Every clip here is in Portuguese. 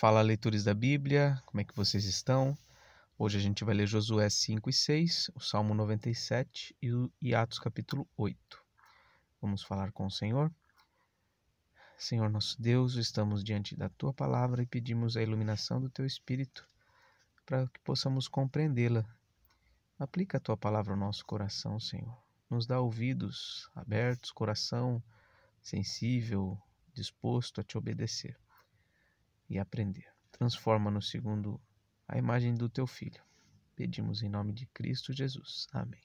Fala, leitores da Bíblia, como é que vocês estão? Hoje a gente vai ler Josué 5 e 6, o Salmo 97 e Atos capítulo 8. Vamos falar com o Senhor? Senhor nosso Deus, estamos diante da Tua Palavra e pedimos a iluminação do Teu Espírito para que possamos compreendê-la. Aplica a Tua Palavra ao nosso coração, Senhor. Nos dá ouvidos abertos, coração sensível, disposto a Te obedecer e aprender. Transforma-nos segundo a imagem do Teu Filho. Pedimos em nome de Cristo Jesus. Amém.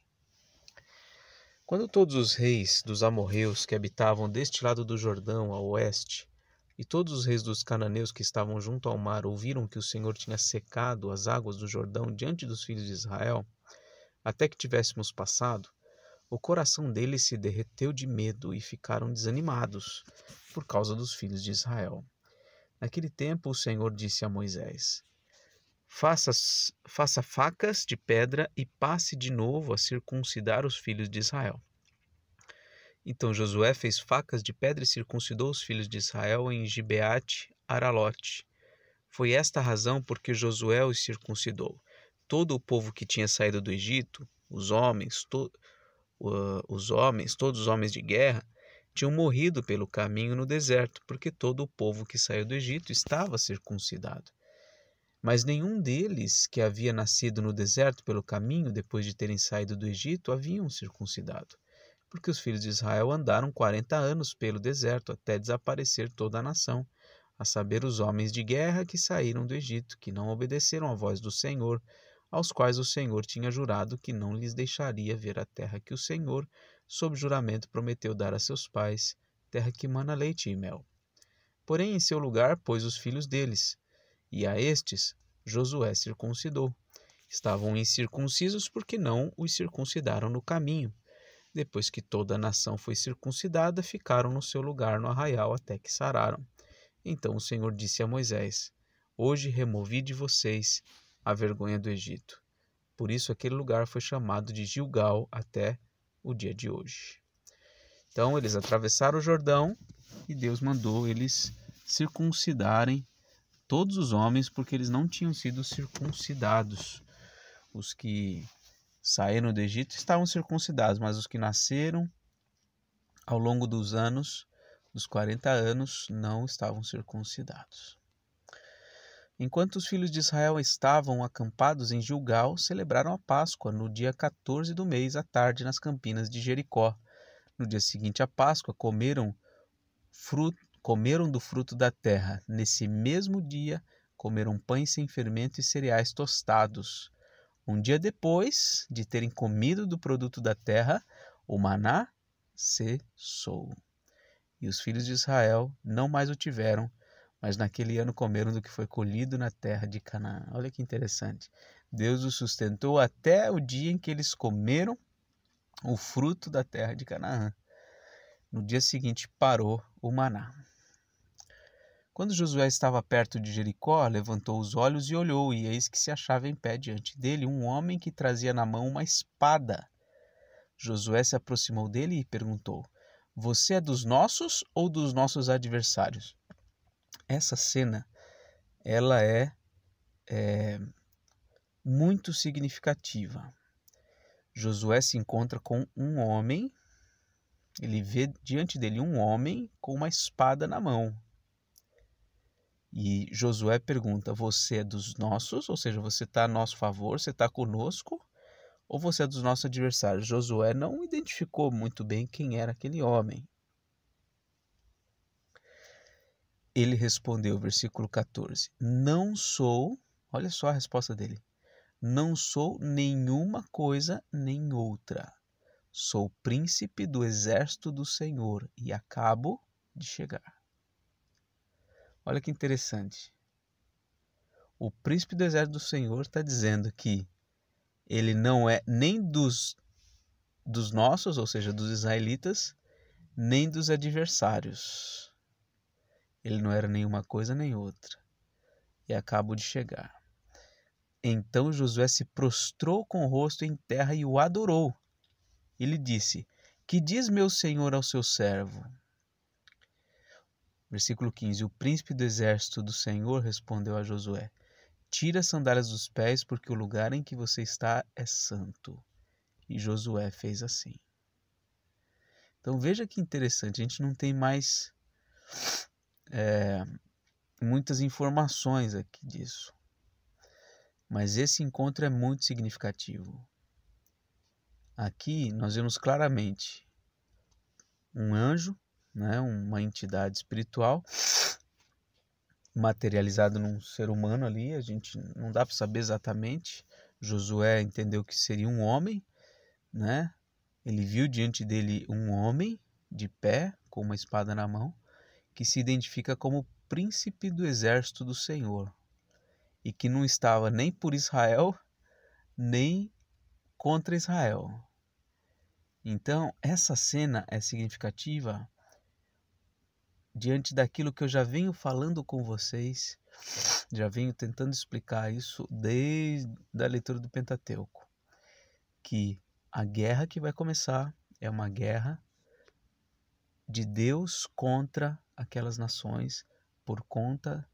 Quando todos os reis dos amorreus que habitavam deste lado do Jordão ao oeste, e todos os reis dos cananeus que estavam junto ao mar ouviram que o Senhor tinha secado as águas do Jordão diante dos filhos de Israel, até que tivéssemos passado, o coração deles se derreteu de medo e ficaram desanimados por causa dos filhos de Israel. Naquele tempo o Senhor disse a Moisés: Faça facas de pedra e passe de novo a circuncidar os filhos de Israel. Então Josué fez facas de pedra e circuncidou os filhos de Israel em Gibeate Aralote. Foi esta a razão por que Josué os circuncidou. Todo o povo que tinha saído do Egito, todos os homens de guerra, tinham morrido pelo caminho no deserto, porque todo o povo que saiu do Egito estava circuncidado. Mas nenhum deles que havia nascido no deserto pelo caminho, depois de terem saído do Egito, haviam circuncidado, porque os filhos de Israel andaram 40 anos pelo deserto, até desaparecer toda a nação, a saber, os homens de guerra que saíram do Egito, que não obedeceram à voz do Senhor, aos quais o Senhor tinha jurado que não lhes deixaria ver a terra que o Senhor, sob juramento, prometeu dar a seus pais, terra que mana leite e mel. Porém, em seu lugar, pôs os filhos deles, e a estes Josué circuncidou. Estavam incircuncisos porque não os circuncidaram no caminho. Depois que toda a nação foi circuncidada, ficaram no seu lugar no arraial até que sararam. Então o Senhor disse a Moisés: Hoje removi de vocês a vergonha do Egito. Por isso aquele lugar foi chamado de Gilgal até o dia de hoje. Então eles atravessaram o Jordão e Deus mandou eles circuncidarem todos os homens, porque eles não tinham sido circuncidados. Os que saíram do Egito estavam circuncidados, mas os que nasceram ao longo dos anos, dos 40 anos, não estavam circuncidados. Enquanto os filhos de Israel estavam acampados em Gilgal, celebraram a Páscoa no dia 14 do mês, à tarde, nas campinas de Jericó. No dia seguinte à Páscoa, comeram do fruto da terra. Nesse mesmo dia, comeram pães sem fermento e cereais tostados. Um dia depois de terem comido do produto da terra, o maná cessou. E os filhos de Israel não mais o tiveram, mas naquele ano comeram do que foi colhido na terra de Canaã. Olha que interessante. Deus os sustentou até o dia em que eles comeram o fruto da terra de Canaã. No dia seguinte parou o maná. Quando Josué estava perto de Jericó, levantou os olhos e olhou, e eis que se achava em pé diante dele um homem que trazia na mão uma espada. Josué se aproximou dele e perguntou: Você é dos nossos ou dos nossos adversários? Essa cena, ela é muito significativa. Josué se encontra com um homem, ele vê diante dele um homem com uma espada na mão. E Josué pergunta: Você é dos nossos? Ou seja, você está a nosso favor, você está conosco? Ou você é dos nossos adversários? Josué não identificou muito bem quem era aquele homem. Ele respondeu, versículo 14, não sou, olha só a resposta dele, não sou nenhuma coisa nem outra. Sou príncipe do exército do Senhor e acabo de chegar. Olha que interessante. O príncipe do exército do Senhor está dizendo que ele não é nem dos nossos, ou seja, dos israelitas, nem dos adversários. Ele não era nenhuma coisa nem outra. E acabo de chegar. Então Josué se prostrou com o rosto em terra e o adorou. Ele disse: Que diz meu senhor ao seu servo? Versículo 15. O príncipe do exército do Senhor respondeu a Josué: Tira as sandálias dos pés, porque o lugar em que você está é santo. E Josué fez assim. Então veja que interessante, a gente não tem mais muitas informações aqui disso. Mas esse encontro é muito significativo. Aqui nós vemos claramente um anjo, né, uma entidade espiritual materializado num ser humano ali, a gente não dá para saber exatamente. Josué entendeu que seria um homem, né? Ele viu diante dele um homem de pé, com uma espada na mão, que se identifica como príncipe do exército do Senhor e que não estava nem por Israel, nem contra Israel. Então, essa cena é significativa diante daquilo que eu já venho falando com vocês, já venho tentando explicar isso desde a leitura do Pentateuco, que a guerra que vai começar é uma guerra de Deus contra aquelas nações por conta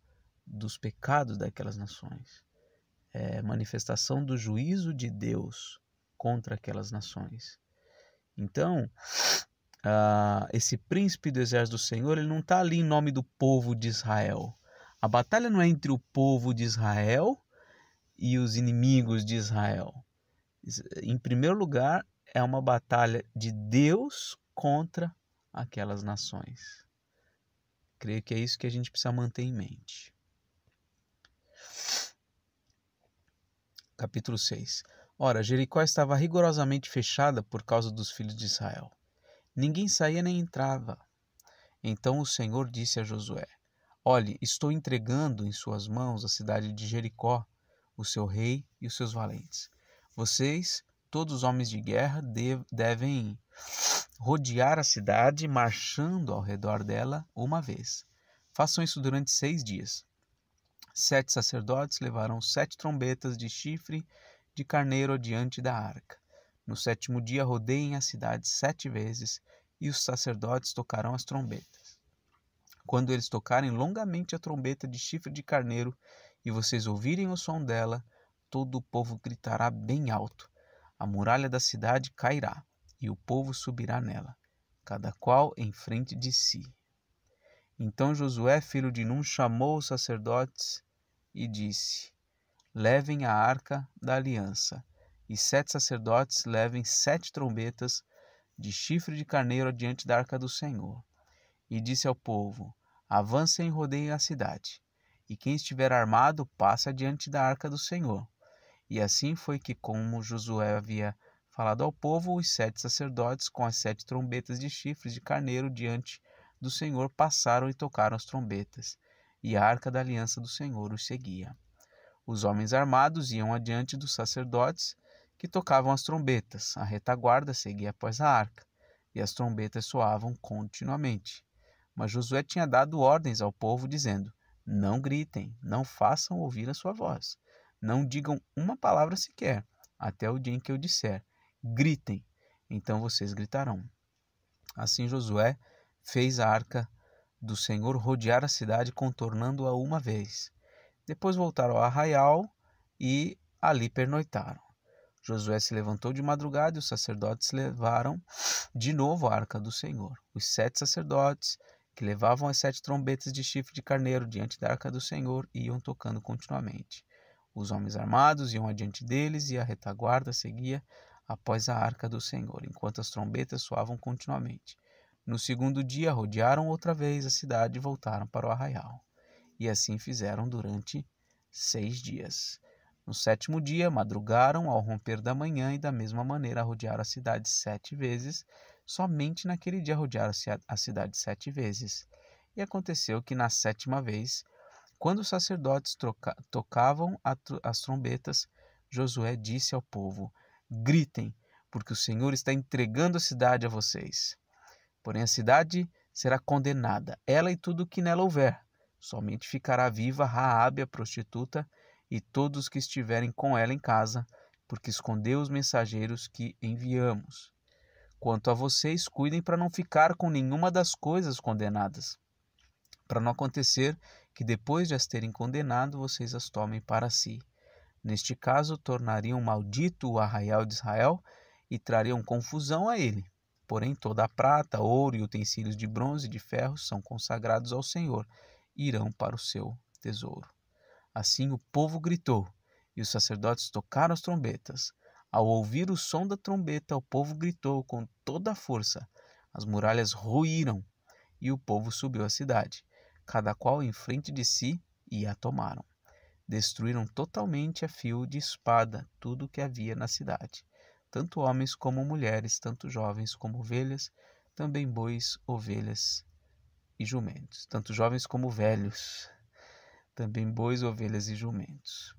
dos pecados daquelas nações. É manifestação do juízo de Deus contra aquelas nações. Então, esse príncipe do exército do Senhor, ele não está ali em nome do povo de Israel. A batalha não é entre o povo de Israel e os inimigos de Israel. Em primeiro lugar, é uma batalha de Deus contra aquelas nações. Creio que é isso que a gente precisa manter em mente. Capítulo 6. Ora, Jericó estava rigorosamente fechada por causa dos filhos de Israel. Ninguém saía nem entrava. Então o Senhor disse a Josué: Olhe, estou entregando em suas mãos a cidade de Jericó, o seu rei e os seus valentes. Vocês, todos os homens de guerra, devem rodear a cidade, marchando ao redor dela uma vez. Façam isso durante 6 dias. 7 sacerdotes levarão 7 trombetas de chifre de carneiro adiante da arca. No 7º dia rodeiem a cidade 7 vezes, e os sacerdotes tocarão as trombetas. Quando eles tocarem longamente a trombeta de chifre de carneiro e vocês ouvirem o som dela, todo o povo gritará bem alto. A muralha da cidade cairá, e o povo subirá nela, cada qual em frente de si. Então Josué, filho de Num, chamou os sacerdotes e disse: Levem a arca da aliança, e 7 sacerdotes levem 7 trombetas de chifre de carneiro adiante da arca do Senhor. E disse ao povo: Avancem e rodeiem a cidade, e quem estiver armado passe adiante da arca do Senhor. E assim foi que, como Josué havia falado ao povo, os 7 sacerdotes com as 7 trombetas de chifres de carneiro diante do Senhor passaram e tocaram as trombetas, e a arca da aliança do Senhor os seguia. Os homens armados iam adiante dos sacerdotes que tocavam as trombetas. A retaguarda seguia após a arca, e as trombetas soavam continuamente. Mas Josué tinha dado ordens ao povo, dizendo: Não gritem, não façam ouvir a sua voz. Não digam uma palavra sequer, até o dia em que eu disser: Gritem, então vocês gritarão. Assim Josué fez a arca do Senhor rodear a cidade, contornando-a uma vez. Depois voltaram ao arraial e ali pernoitaram. Josué se levantou de madrugada e os sacerdotes levaram de novo a arca do Senhor. Os 7 sacerdotes, que levavam as 7 trombetas de chifre de carneiro diante da arca do Senhor, iam tocando continuamente. Os homens armados iam adiante deles e a retaguarda seguia após a arca do Senhor, enquanto as trombetas soavam continuamente. No 2º dia, rodearam outra vez a cidade e voltaram para o arraial. E assim fizeram durante 6 dias. No 7º dia, madrugaram ao romper da manhã e da mesma maneira rodearam a cidade 7 vezes. Somente naquele dia rodearam a cidade 7 vezes. E aconteceu que na 7ª vez, quando os sacerdotes tocavam as trombetas, Josué disse ao povo: Gritem, porque o Senhor está entregando a cidade a vocês. Porém a cidade será condenada, ela e tudo o que nela houver. Somente ficará viva Raabe, a prostituta, e todos que estiverem com ela em casa, porque escondeu os mensageiros que enviamos. Quanto a vocês, cuidem para não ficar com nenhuma das coisas condenadas. para não acontecer que depois de as terem condenado, vocês as tomem para si. Neste caso, tornariam maldito o arraial de Israel e trariam confusão a ele. Porém, toda a prata, ouro e utensílios de bronze e de ferro são consagrados ao Senhor e irão para o seu tesouro. Assim o povo gritou, e os sacerdotes tocaram as trombetas. Ao ouvir o som da trombeta, o povo gritou com toda a força. As muralhas ruíram, e o povo subiu à cidade, cada qual em frente de si, e a tomaram. Destruíram totalmente a fio de espada tudo o que havia na cidade, tanto homens como mulheres, tanto jovens como ovelhas, também bois, ovelhas e jumentos, tanto jovens como velhos, também bois, ovelhas e jumentos.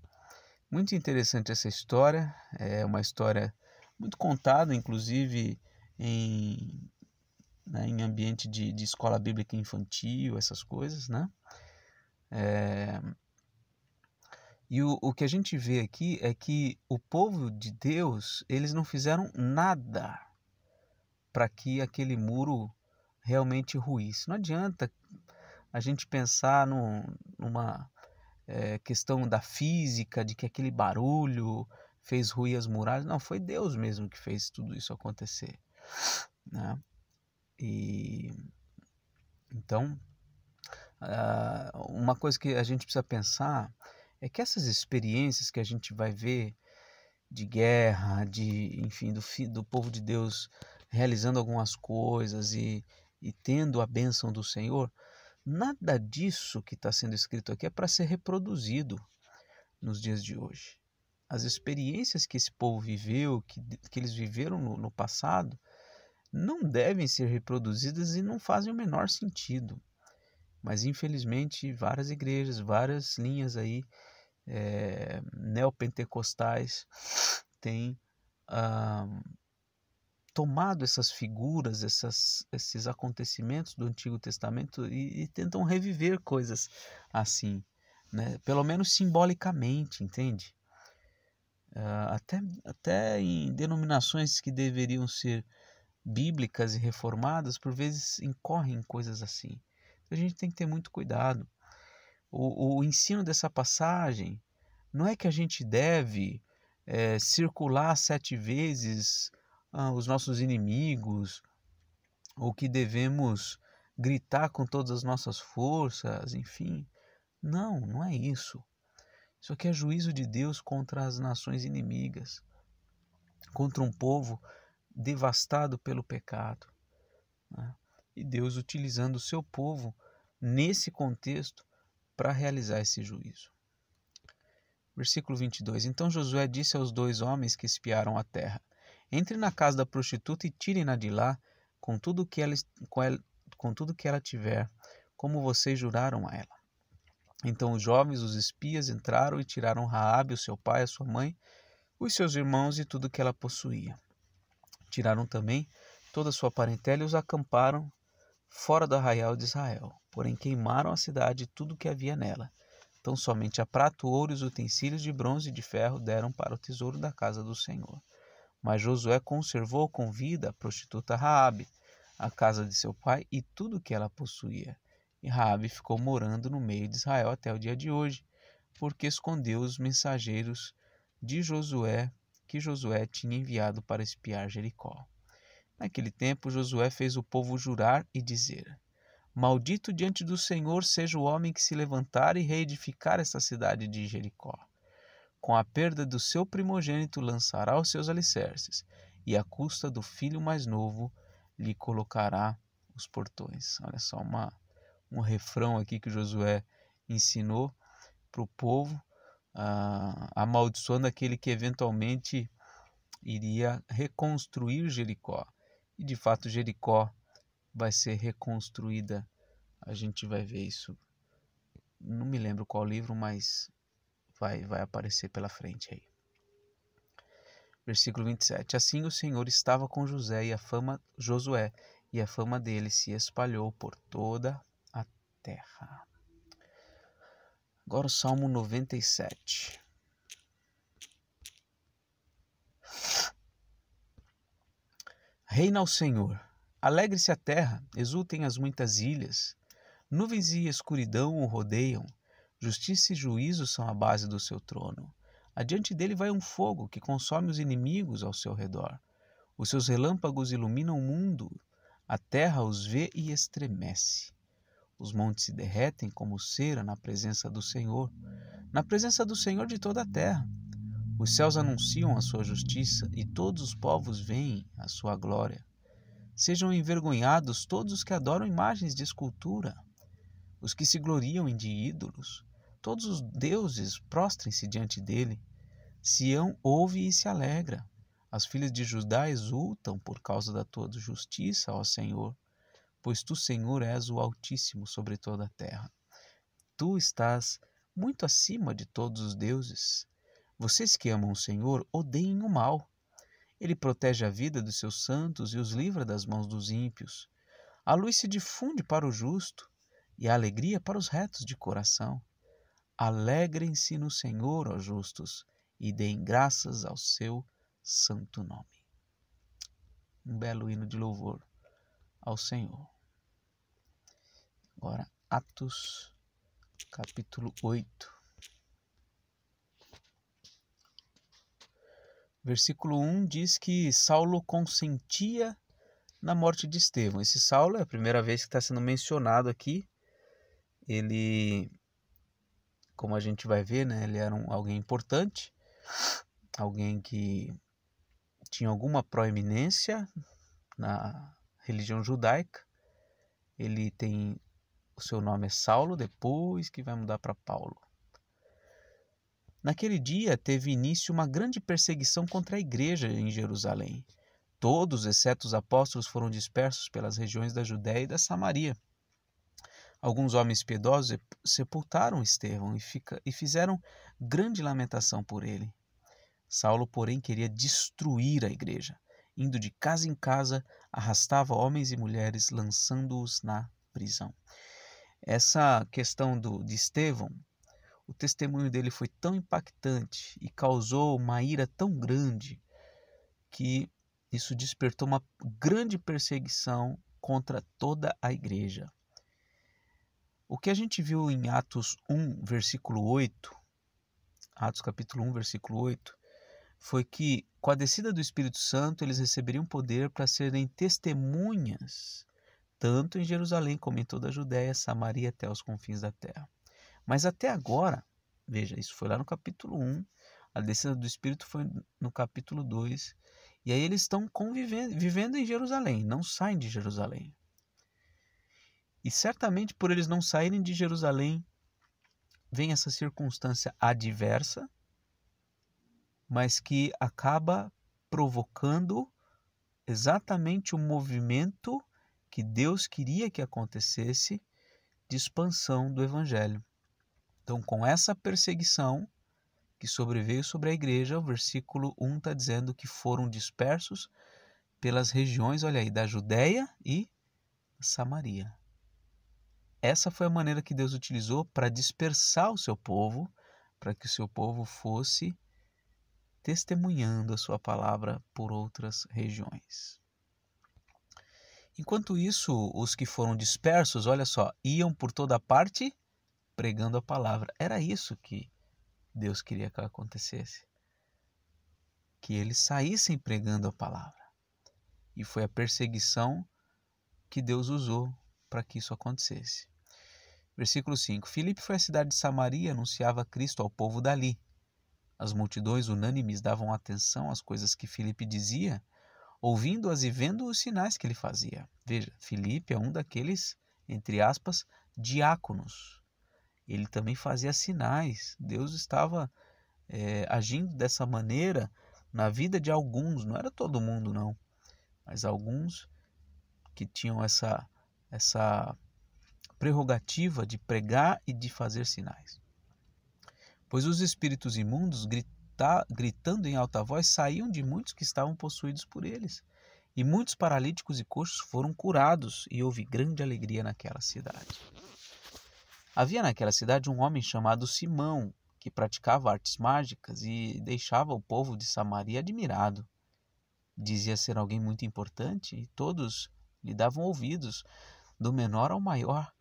Muito interessante essa história, é uma história muito contada, inclusive em ambiente de escola bíblica infantil, essas coisas, né? E o que a gente vê aqui é que o povo de Deus, eles não fizeram nada para que aquele muro realmente ruísse. Não adianta a gente pensar numa questão da física, de que aquele barulho fez ruir as muralhas. Não, foi Deus mesmo que fez tudo isso acontecer, né? E então, uma coisa que a gente precisa pensar é que essas experiências que a gente vai ver de guerra, enfim, do povo de Deus realizando algumas coisas e tendo a bênção do Senhor, nada disso que está sendo escrito aqui é para ser reproduzido nos dias de hoje. As experiências que esse povo viveu, que eles viveram no passado, não devem ser reproduzidas e não fazem o menor sentido. Mas, infelizmente, várias igrejas, várias linhas aí, neopentecostais, têm tomado essas figuras, esses acontecimentos do Antigo Testamento e tentam reviver coisas assim, né? Pelo menos simbolicamente, entende? Até em denominações que deveriam ser bíblicas e reformadas, por vezes incorrem coisas assim. Então, a gente tem que ter muito cuidado. O ensino dessa passagem não é que a gente deve circular 7 vezes os nossos inimigos, ou que devemos gritar com todas as nossas forças, enfim. Não, não é isso. Isso aqui é juízo de Deus contra as nações inimigas, contra um povo devastado pelo pecado, né? E Deus utilizando o seu povo nesse contexto para realizar esse juízo. Versículo 22. Então Josué disse aos 2 homens que espiaram a terra: Entre na casa da prostituta e tirem-na de lá com tudo que ela tiver, como vocês juraram a ela. Então os jovens, os espias, entraram e tiraram Raabe, o seu pai, a sua mãe, os seus irmãos e tudo que ela possuía. Tiraram também toda a sua parentela e os acamparam fora do arraial de Israel. Porém queimaram a cidade e tudo que havia nela. Então somente a prata, o ouro e os utensílios de bronze e de ferro deram para o tesouro da casa do Senhor. Mas Josué conservou com vida a prostituta Raabe, a casa de seu pai e tudo que ela possuía. E Raabe ficou morando no meio de Israel até o dia de hoje, porque escondeu os mensageiros de Josué, que Josué tinha enviado para espiar Jericó. Naquele tempo, Josué fez o povo jurar e dizer: Maldito diante do Senhor seja o homem que se levantar e reedificar esta cidade de Jericó. Com a perda do seu primogênito lançará os seus alicerces, e à custa do filho mais novo lhe colocará os portões. Olha só um refrão aqui que Josué ensinou para o povo, amaldiçoando aquele que eventualmente iria reconstruir Jericó. E de fato Jericó vai ser reconstruída. A gente vai ver isso. Não me lembro qual livro, mas vai aparecer pela frente aí. Versículo 27. Assim o Senhor estava com Josué e a fama dele se espalhou por toda a terra. Agora o Salmo 97. Reina o Senhor, alegre-se a terra, exultem as muitas ilhas, Nuvens e escuridão o rodeiam, justiça e juízo são a base do seu trono. Adiante dele vai um fogo que consome os inimigos ao seu redor. Os seus relâmpagos iluminam o mundo, a terra os vê e estremece. Os montes se derretem como cera na presença do Senhor de toda a terra. Os céus anunciam a sua justiça e todos os povos veem a sua glória. Sejam envergonhados todos os que adoram imagens de escultura, os que se gloriam de ídolos. Todos os deuses prostrem-se diante dele. Sião ouve e se alegra. As filhas de Judá exultam por causa da tua justiça, ó Senhor, pois tu, Senhor, és o Altíssimo sobre toda a terra. Tu estás muito acima de todos os deuses. Vocês que amam o Senhor odeiem o mal. Ele protege a vida dos seus santos e os livra das mãos dos ímpios. A luz se difunde para o justo e a alegria para os retos de coração. Alegrem-se no Senhor, ó justos, e deem graças ao seu santo nome. Um belo hino de louvor ao Senhor. Agora, Atos, capítulo 8. Versículo 1 diz que Saulo consentia na morte de Estevão. Esse Saulo é a primeira vez que está sendo mencionado aqui. Ele, como a gente vai ver, né, ele era alguém importante, alguém que tinha alguma proeminência na religião judaica. Ele tem, o seu nome é Saulo, depois que vai mudar para Paulo. Naquele dia teve início uma grande perseguição contra a igreja em Jerusalém. Todos, exceto os apóstolos, foram dispersos pelas regiões da Judéia e da Samaria. Alguns homens piedosos sepultaram Estevão e fizeram grande lamentação por ele. Saulo, porém, queria destruir a igreja. Indo de casa em casa, arrastava homens e mulheres, lançando-os na prisão. Essa questão de Estevão, o testemunho dele foi tão impactante e causou uma ira tão grande que isso despertou uma grande perseguição contra toda a igreja. O que a gente viu em Atos 1, versículo 8, Atos capítulo 1, versículo 8, foi que com a descida do Espírito Santo eles receberiam poder para serem testemunhas, tanto em Jerusalém como em toda a Judéia, Samaria até os confins da terra. Mas até agora, veja, isso foi lá no capítulo 1, a descida do Espírito foi no capítulo 2, e aí eles estão vivendo em Jerusalém, não saem de Jerusalém. E certamente por eles não saírem de Jerusalém, vem essa circunstância adversa, mas que acaba provocando exatamente o movimento que Deus queria que acontecesse de expansão do Evangelho. Então, com essa perseguição que sobreveio sobre a igreja, o versículo 1 está dizendo que foram dispersos pelas regiões, olha aí, da Judéia e Samaria. Essa foi a maneira que Deus utilizou para dispersar o seu povo, para que o seu povo fosse testemunhando a sua palavra por outras regiões. Enquanto isso, os que foram dispersos, olha só, iam por toda parte pregando a palavra. Era isso que Deus queria que acontecesse. Que eles saíssem pregando a palavra. E foi a perseguição que Deus usou para que isso acontecesse. Versículo 5. Filipe foi à cidade de Samaria e anunciava Cristo ao povo dali. As multidões unânimes davam atenção às coisas que Filipe dizia, ouvindo-as e vendo os sinais que ele fazia. Veja, Filipe é um daqueles, entre aspas, diáconos. Ele também fazia sinais. Deus estava agindo dessa maneira na vida de alguns. Não era todo mundo, não. Mas alguns que tinham essa prerrogativa de pregar e de fazer sinais. Pois os espíritos imundos, gritando em alta voz, saíam de muitos que estavam possuídos por eles. E muitos paralíticos e coxos foram curados, e houve grande alegria naquela cidade. Havia naquela cidade um homem chamado Simão, que praticava artes mágicas e deixava o povo de Samaria admirado. Dizia ser alguém muito importante e todos lhe davam ouvidos, do menor ao maior.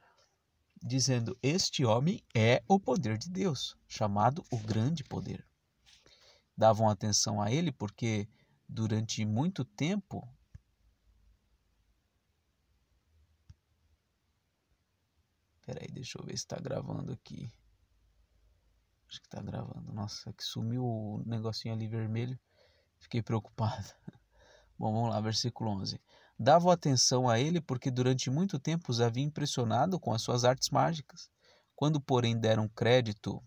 dizendo: este homem é o poder de Deus, chamado o grande poder. Davam atenção a ele porque durante muito tempo Peraí, deixa eu ver se está gravando aqui. Acho que está gravando. Nossa, que sumiu o negocinho ali vermelho. Fiquei preocupado. Bom, vamos lá, versículo 11. Davam atenção a ele porque durante muito tempo os havia impressionado com as suas artes mágicas. Quando, porém, deram crédito...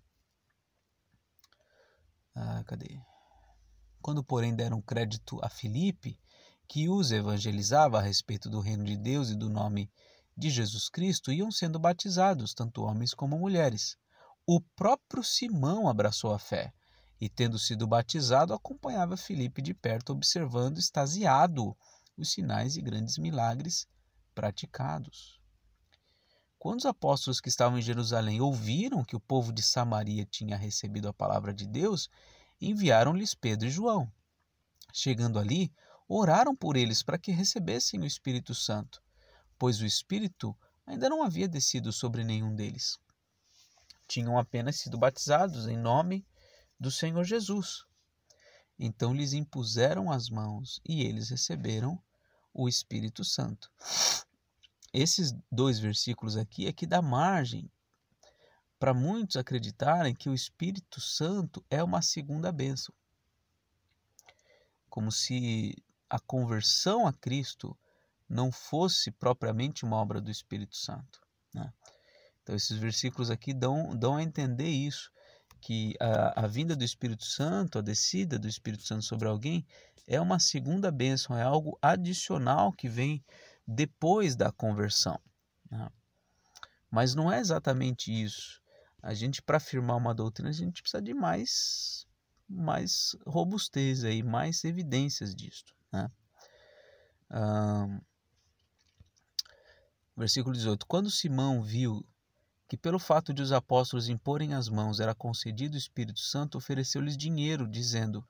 Quando, porém, deram crédito a Filipe, que os evangelizava a respeito do reino de Deus e do nome de Jesus Cristo, iam sendo batizados, tanto homens como mulheres. O próprio Simão abraçou a fé e, tendo sido batizado, acompanhava Filipe de perto, observando, extasiado, os sinais e grandes milagres praticados. Quando os apóstolos que estavam em Jerusalém ouviram que o povo de Samaria tinha recebido a palavra de Deus, enviaram-lhes Pedro e João. Chegando ali, oraram por eles para que recebessem o Espírito Santo, pois o Espírito ainda não havia descido sobre nenhum deles. Tinham apenas sido batizados em nome do Senhor Jesus. Então lhes impuseram as mãos e eles receberam o Espírito Santo. Esses 2 versículos aqui é que dá margem para muitos acreditarem que o Espírito Santo é uma segunda bênção. Como se a conversão a Cristo não fosse propriamente uma obra do Espírito Santo, né? Então esses versículos aqui dão a entender isso, que a vinda do Espírito Santo, a descida do Espírito Santo sobre alguém, é uma segunda bênção, é algo adicional que vem depois da conversão, né? Mas não é exatamente isso. A gente, para afirmar uma doutrina, a gente precisa de mais robustez, aí, mais evidências disso, né? Versículo 18. Quando Simão viu que pelo fato de os apóstolos imporem as mãos era concedido o Espírito Santo, ofereceu-lhes dinheiro, dizendo: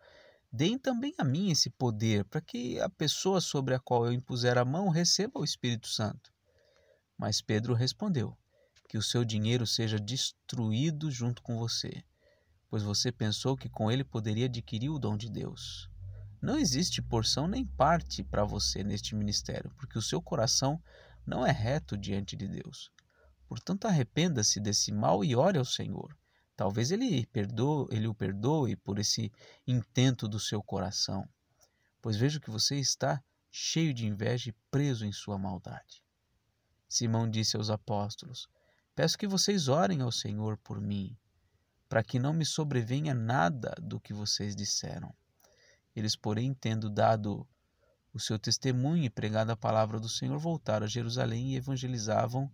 deem também a mim esse poder, para que a pessoa sobre a qual eu impuser a mão receba o Espírito Santo. Mas Pedro respondeu: que o seu dinheiro seja destruído junto com você, pois você pensou que com ele poderia adquirir o dom de Deus. Não existe porção nem parte para você neste ministério, porque o seu coração não é reto diante de Deus. Portanto, arrependa-se desse mal e ore ao Senhor. Talvez ele o perdoe por esse intento do seu coração, pois vejo que você está cheio de inveja e preso em sua maldade. Simão disse aos apóstolos: peço que vocês orem ao Senhor por mim, para que não me sobrevenha nada do que vocês disseram. Eles, porém, tendo dado o seu testemunho e pregado a palavra do Senhor, voltaram a Jerusalém e evangelizavam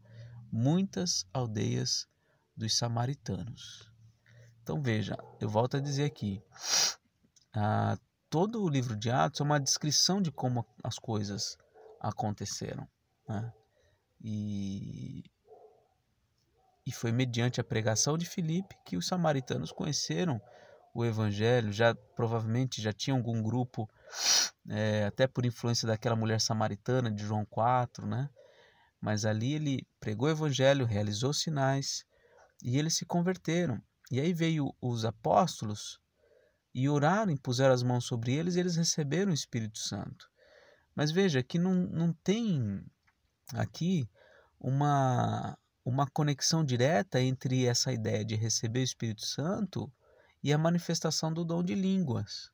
muitas aldeias dos samaritanos. Então veja, eu volto a dizer aqui, todo o livro de Atos é uma descrição de como as coisas aconteceram, né? E foi mediante a pregação de Filipe que os samaritanos conheceram o Evangelho. Provavelmente já tinha algum grupo, até por influência daquela mulher samaritana de João 4, né? Mas ali ele pregou o Evangelho, realizou sinais e eles se converteram. E aí veio os apóstolos e oraram, impuseram as mãos sobre eles e eles receberam o Espírito Santo. Mas veja que não tem aqui uma conexão direta entre essa ideia de receber o Espírito Santo e a manifestação do dom de línguas.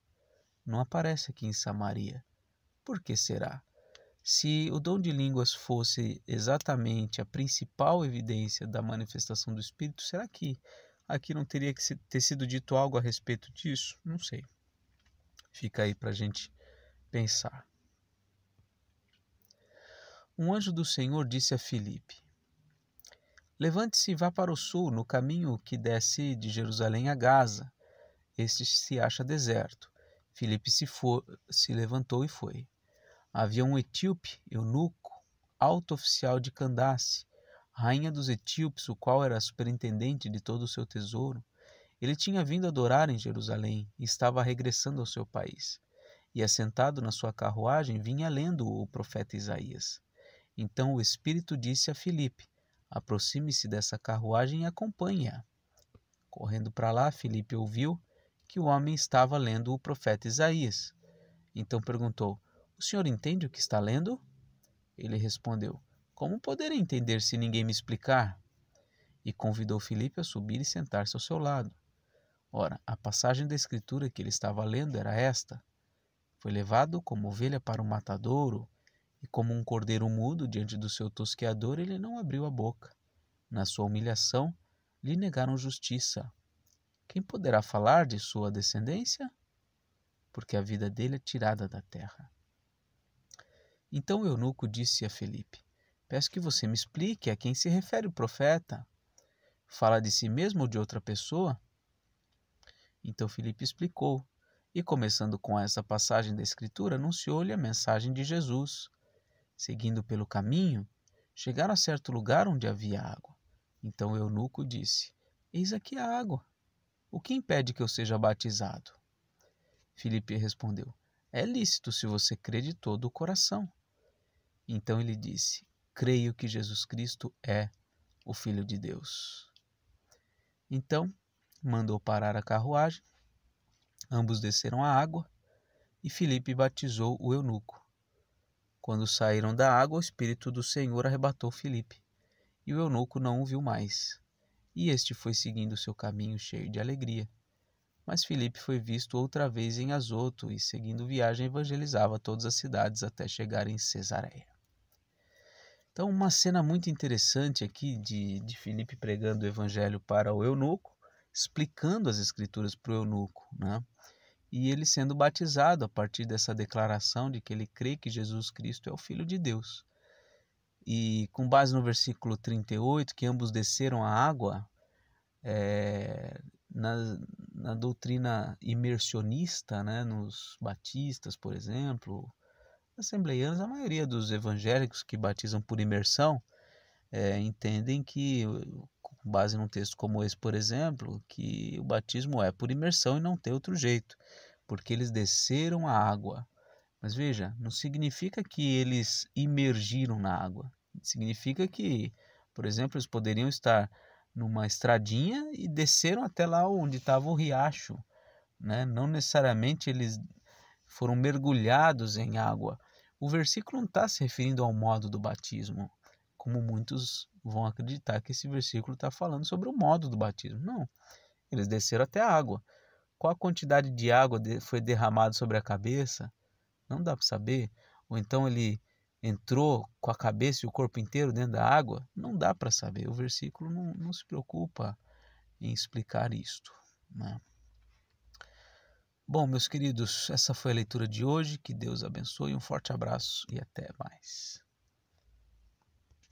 Não aparece aqui em Samaria. Por que será? Se o dom de línguas fosse exatamente a principal evidência da manifestação do Espírito, será que aqui não teria que ter sido dito algo a respeito disso? Não sei. Fica aí para a gente pensar. Um anjo do Senhor disse a Filipe: levante-se e vá para o sul, no caminho que desce de Jerusalém a Gaza. Este se acha deserto. Filipe se levantou e foi. Havia um etíope, eunuco, alto oficial de Candace, rainha dos etíopes, o qual era superintendente de todo o seu tesouro. Ele tinha vindo adorar em Jerusalém e estava regressando ao seu país. E assentado na sua carruagem, vinha lendo o profeta Isaías. Então o Espírito disse a Filipe: Aproxime-se dessa carruagem e acompanhe-a. Correndo para lá, Filipe ouviu que o homem estava lendo o profeta Isaías. Então perguntou: O senhor entende o que está lendo? Ele respondeu: Como poderei entender se ninguém me explicar? E convidou Filipe a subir e sentar-se ao seu lado. Ora, a passagem da Escritura que ele estava lendo era esta: Foi levado como ovelha para o matadouro, e como um cordeiro mudo diante do seu tosqueador, ele não abriu a boca. Na sua humilhação, lhe negaram justiça. Quem poderá falar de sua descendência? Porque a vida dele é tirada da terra. Então o eunuco disse a Filipe: Peço que você me explique a quem se refere o profeta. Fala de si mesmo ou de outra pessoa? Então Filipe explicou, e começando com essa passagem da Escritura, anunciou-lhe a mensagem de Jesus. Seguindo pelo caminho, chegaram a certo lugar onde havia água. Então o eunuco disse: Eis aqui a água. O que impede que eu seja batizado? Filipe respondeu: É lícito se você crê de todo o coração. Então ele disse: Creio que Jesus Cristo é o Filho de Deus. Então mandou parar a carruagem, ambos desceram à água e Filipe batizou o eunuco. Quando saíram da água, o Espírito do Senhor arrebatou Filipe, e o eunuco não o viu mais. E este foi seguindo seu caminho cheio de alegria. Mas Filipe foi visto outra vez em Azoto, e seguindo viagem evangelizava todas as cidades até chegar em Cesareia. Então, uma cena muito interessante aqui de Filipe pregando o evangelho para o eunuco, explicando as escrituras para o eunuco, né? E ele sendo batizado a partir dessa declaração de que ele crê que Jesus Cristo é o Filho de Deus. E com base no versículo 38, que ambos desceram à água, na doutrina imersionista, né, nos batistas, por exemplo, assembleianos, a maioria dos evangélicos que batizam por imersão, entendem que, com base num texto como esse, por exemplo, que o batismo é por imersão e não tem outro jeito, porque eles desceram a água. Mas veja, não significa que eles imergiram na água. Significa que, por exemplo, eles poderiam estar numa estradinha e desceram até lá onde estava o riacho, né? Não necessariamente eles foram mergulhados em água. O versículo não está se referindo ao modo do batismo, como muitos vão acreditar que esse versículo está falando sobre o modo do batismo. Não, eles desceram até a água. Qual a quantidade de água foi derramada sobre a cabeça? Não dá para saber. Ou então ele entrou com a cabeça e o corpo inteiro dentro da água? Não dá para saber. O versículo não se preocupa em explicar isto, né? Bom, meus queridos, essa foi a leitura de hoje. Que Deus abençoe. Um forte abraço e até mais.